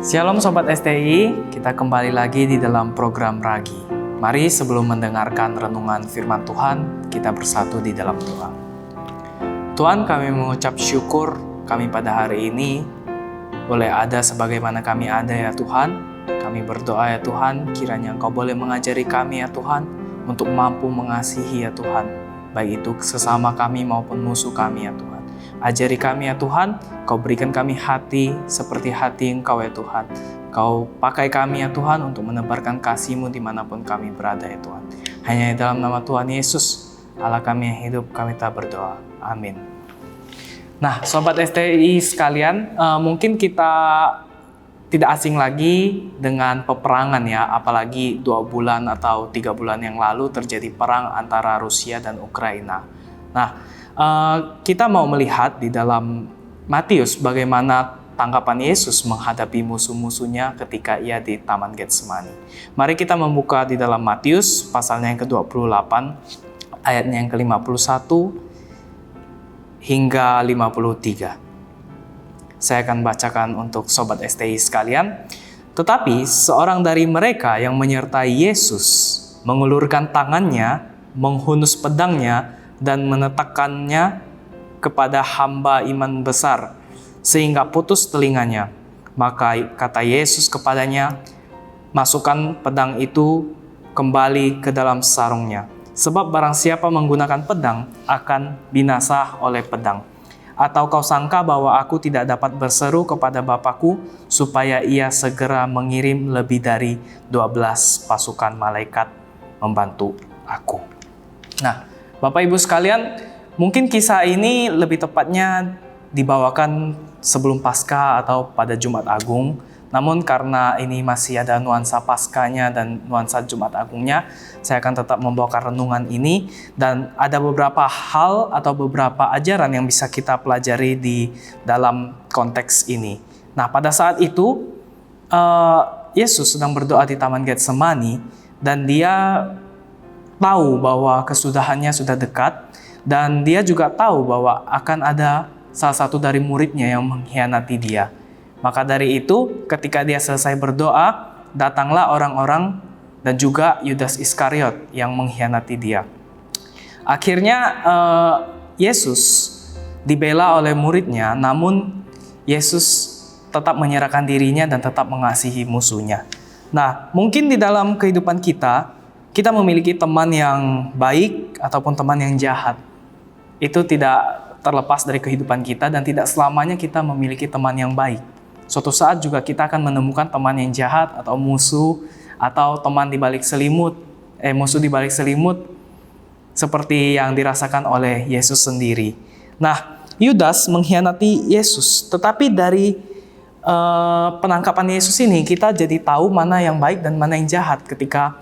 Shalom Sobat STI, kita kembali lagi di dalam program Ragi. Mari sebelum mendengarkan renungan firman Tuhan, kita bersatu di dalam doa. Tuhan, kami mengucap syukur kami pada hari ini boleh ada sebagaimana kami ada ya Tuhan. Kami berdoa ya Tuhan, kiranya Engkau boleh mengajari kami ya Tuhan untuk mampu mengasihi ya Tuhan, baik itu sesama kami maupun musuh kami ya Tuhan. Ajari kami ya Tuhan, Kau berikan kami hati seperti hati Engkau ya Tuhan. Kau pakai kami ya Tuhan untuk menebarkan kasih-Mu dimanapun kami berada ya Tuhan. Hanya dalam nama Tuhan Yesus, Allah kami yang hidup, kami tak berdoa. Amin. Nah, Sobat STI sekalian, mungkin kita tidak asing lagi dengan peperangan ya, apalagi 2 bulan atau 3 bulan yang lalu terjadi perang antara Rusia dan Ukraina. Nah, kita mau melihat di dalam Matius bagaimana tanggapan Yesus menghadapi musuh-musuhnya ketika ia di Taman Getsemani. Mari kita membuka di dalam Matius pasalnya yang ke-28, ayatnya yang ke-51 hingga 53. Saya akan bacakan untuk Sobat STI sekalian. Tetapi seorang dari mereka yang menyertai Yesus mengulurkan tangannya, menghunus pedangnya, dan menetapkannya kepada hamba iman besar, sehingga putus telinganya. Maka kata Yesus kepadanya, masukkan pedang itu kembali ke dalam sarungnya. Sebab barang siapa menggunakan pedang akan binasa oleh pedang. Atau kau sangka bahwa aku tidak dapat berseru kepada Bapakku supaya ia segera mengirim lebih dari 12 pasukan malaikat membantu aku. Nah, Bapak Ibu sekalian, mungkin kisah ini lebih tepatnya dibawakan sebelum Paskah atau pada Jumat Agung. Namun karena ini masih ada nuansa Paskahnya dan nuansa Jumat Agungnya, saya akan tetap membawakan renungan ini. Dan ada beberapa hal atau beberapa ajaran yang bisa kita pelajari di dalam konteks ini. Nah, pada saat itu, Yesus sedang berdoa di Taman Getsemani dan dia tahu bahwa kesudahannya sudah dekat. Dan dia juga tahu bahwa akan ada salah satu dari muridnya yang mengkhianati dia. Maka dari itu, ketika dia selesai berdoa, datanglah orang-orang dan juga Yudas Iskariot yang mengkhianati dia. Akhirnya Yesus dibela oleh muridnya, namun Yesus tetap menyerahkan dirinya dan tetap mengasihi musuhnya. Nah, mungkin di dalam kehidupan kita memiliki teman yang baik ataupun teman yang jahat. Itu tidak terlepas dari kehidupan kita dan tidak selamanya kita memiliki teman yang baik. Suatu saat juga kita akan menemukan teman yang jahat atau musuh atau teman di balik selimut, musuh di balik selimut seperti yang dirasakan oleh Yesus sendiri. Nah, Yudas mengkhianati Yesus, tetapi dari penangkapan Yesus ini kita jadi tahu mana yang baik dan mana yang jahat ketika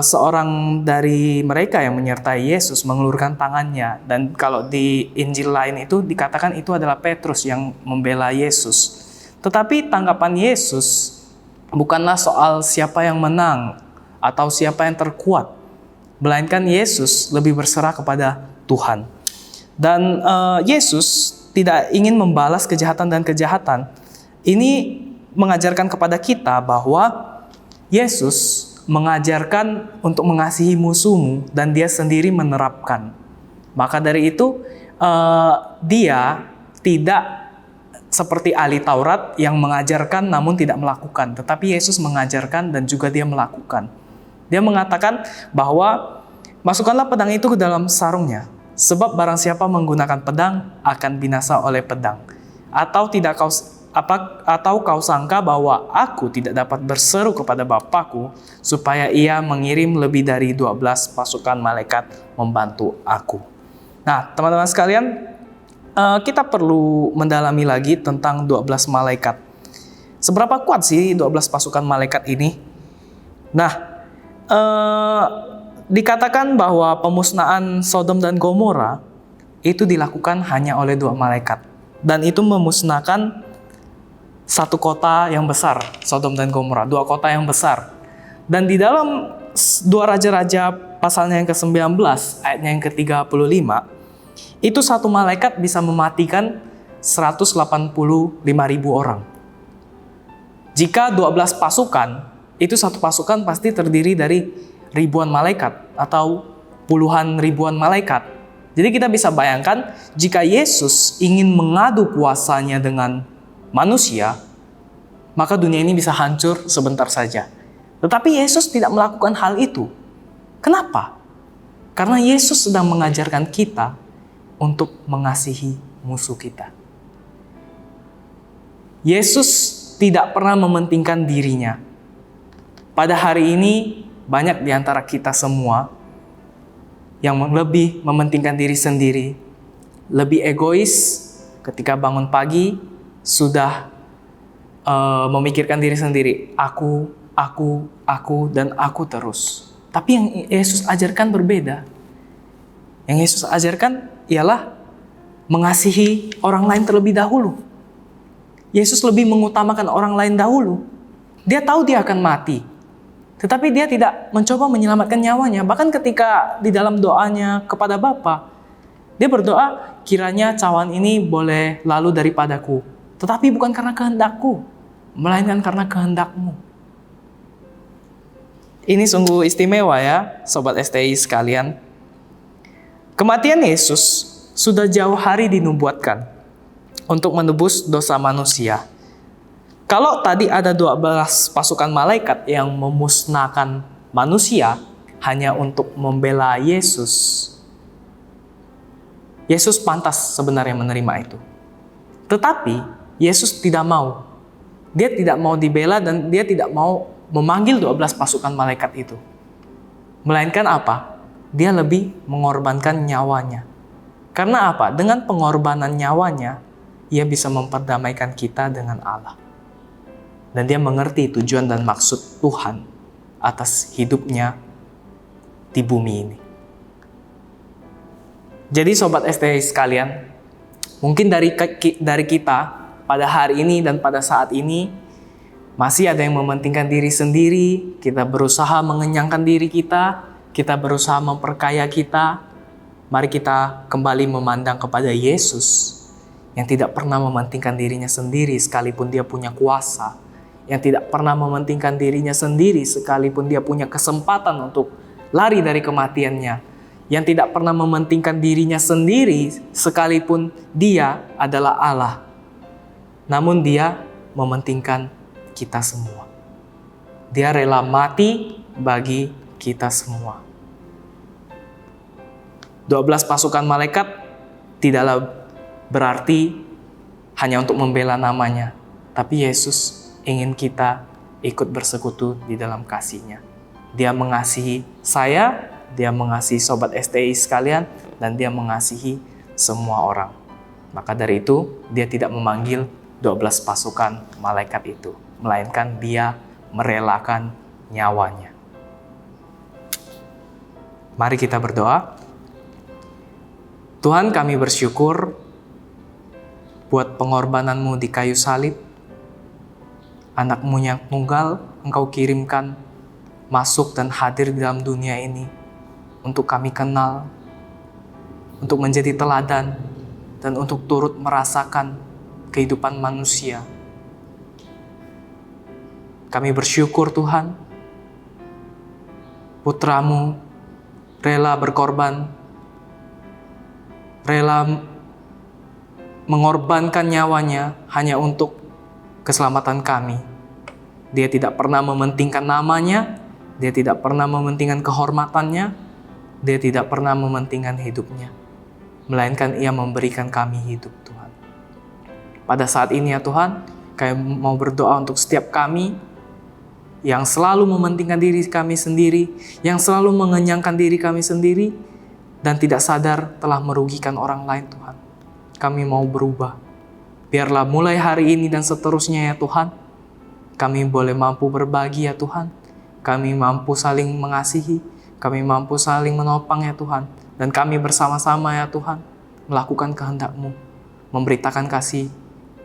seorang dari mereka yang menyertai Yesus mengulurkan tangannya. Dan kalau di Injil lain itu dikatakan itu adalah Petrus yang membela Yesus. Tetapi tanggapan Yesus bukanlah soal siapa yang menang atau siapa yang terkuat, melainkan Yesus lebih berserah kepada Tuhan. Dan Yesus tidak ingin membalas kejahatan dan kejahatan. Ini mengajarkan kepada kita bahwa Yesus mengajarkan untuk mengasihi musuhmu dan dia sendiri menerapkan. Maka dari itu dia tidak seperti ahli Taurat yang mengajarkan namun tidak melakukan. Tetapi Yesus mengajarkan dan juga dia melakukan. Dia mengatakan bahwa masukkanlah pedang itu ke dalam sarungnya. Sebab barang siapa menggunakan pedang akan binasa oleh pedang. Atau kau sangka bahwa aku tidak dapat berseru kepada Bapakku supaya ia mengirim lebih dari 12 pasukan malaikat membantu aku. Nah, teman-teman sekalian, kita perlu mendalami lagi tentang 12 malaikat. Seberapa kuat sih 12 pasukan malaikat ini? Nah, dikatakan bahwa pemusnahan Sodom dan Gomora itu dilakukan hanya oleh 2 malaikat. Dan itu memusnahkan satu kota yang besar, Sodom dan Gomora, 2 kota yang besar. Dan di dalam 2 Raja-Raja pasalnya yang ke-19, ayatnya yang ke-35, itu satu malaikat bisa mematikan 185.000 orang. Jika 12 pasukan, itu satu pasukan pasti terdiri dari ribuan malaikat atau puluhan ribuan malaikat. Jadi kita bisa bayangkan jika Yesus ingin mengadu kuasanya dengan manusia, maka dunia ini bisa hancur sebentar saja. Tetapi Yesus tidak melakukan hal itu. Kenapa? Karena Yesus sedang mengajarkan kita untuk mengasihi musuh kita. Yesus tidak pernah mementingkan dirinya. Pada hari ini, banyak di antara kita semua yang lebih mementingkan diri sendiri, lebih egois ketika bangun pagi, sudah memikirkan diri sendiri. Aku, dan aku terus. Tapi yang Yesus ajarkan berbeda. Yang Yesus ajarkan ialah mengasihi orang lain terlebih dahulu. Yesus lebih mengutamakan orang lain dahulu. Dia tahu dia akan mati. Tetapi dia tidak mencoba menyelamatkan nyawanya. Bahkan ketika di dalam doanya kepada Bapa, dia berdoa, kiranya cawan ini boleh lalu daripadaku. Tetapi bukan karena kehendakku, melainkan karena kehendakmu. Ini sungguh istimewa ya, Sobat STI sekalian. Kematian Yesus sudah jauh hari dinubuatkan untuk menebus dosa manusia. Kalau tadi ada 12 pasukan malaikat yang memusnahkan manusia hanya untuk membela Yesus, Yesus pantas sebenarnya menerima itu. Tetapi Yesus tidak mau. Dia tidak mau dibela dan dia tidak mau memanggil 12 pasukan malaikat itu. Melainkan apa? Dia lebih mengorbankan nyawanya. Karena apa? Dengan pengorbanan nyawanya, ia bisa memperdamaikan kita dengan Allah. Dan dia mengerti tujuan dan maksud Tuhan atas hidupnya di bumi ini. Jadi Sobat STI sekalian, mungkin dari kita pada hari ini dan pada saat ini, masih ada yang mementingkan diri sendiri, kita berusaha mengenyangkan diri kita berusaha memperkaya kita. Mari kita kembali memandang kepada Yesus yang tidak pernah mementingkan dirinya sendiri sekalipun dia punya kuasa, yang tidak pernah mementingkan dirinya sendiri sekalipun dia punya kesempatan untuk lari dari kematiannya, yang tidak pernah mementingkan dirinya sendiri sekalipun dia adalah Allah. Namun dia mementingkan kita semua. Dia rela mati bagi kita semua. 12 pasukan malaikat tidaklah berarti hanya untuk membela namanya, tapi Yesus ingin kita ikut bersekutu di dalam kasih-Nya. Dia mengasihi saya, dia mengasihi Sobat STI sekalian, dan dia mengasihi semua orang. Maka dari itu, dia tidak memanggil 12 pasukan malaikat itu, melainkan dia merelakan nyawanya. Mari kita berdoa. Tuhan, kami bersyukur buat pengorbanan-Mu di kayu salib. Anak-Mu yang tunggal Engkau kirimkan masuk dan hadir di dalam dunia ini untuk kami kenal, untuk menjadi teladan, dan untuk turut merasakan kehidupan manusia. Kami bersyukur Tuhan, Putra-Mu rela berkorban, rela mengorbankan nyawanya hanya untuk keselamatan kami. Dia tidak pernah mementingkan namanya, dia tidak pernah mementingkan kehormatannya, dia tidak pernah mementingkan hidupnya, melainkan ia memberikan kami hidup, Tuhan. Pada saat ini ya Tuhan, kami mau berdoa untuk setiap kami yang selalu mementingkan diri kami sendiri, yang selalu mengenyangkan diri kami sendiri, dan tidak sadar telah merugikan orang lain, Tuhan. Kami mau berubah. Biarlah mulai hari ini dan seterusnya ya Tuhan, kami boleh mampu berbagi ya Tuhan. Kami mampu saling mengasihi, kami mampu saling menopang ya Tuhan. Dan kami bersama-sama ya Tuhan, melakukan kehendak-Mu, memberitakan kasih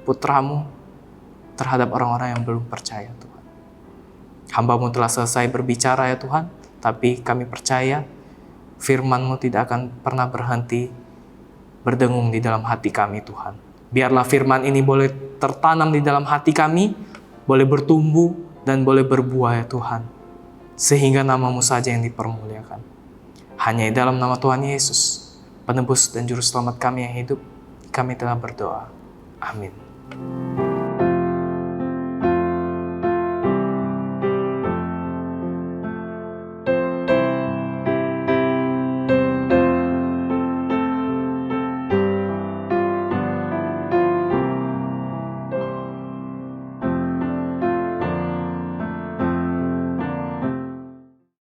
Putra-Mu terhadap orang-orang yang belum percaya Tuhan. Hamba-Mu telah selesai berbicara ya Tuhan, tapi kami percaya firman-Mu tidak akan pernah berhenti berdengung di dalam hati kami Tuhan. Biarlah firman ini boleh tertanam di dalam hati kami, boleh bertumbuh dan boleh berbuah ya Tuhan, sehingga nama-Mu saja yang dipermuliakan. Hanya di dalam nama Tuhan Yesus, penebus dan juru selamat kami yang hidup, kami telah berdoa. Amin.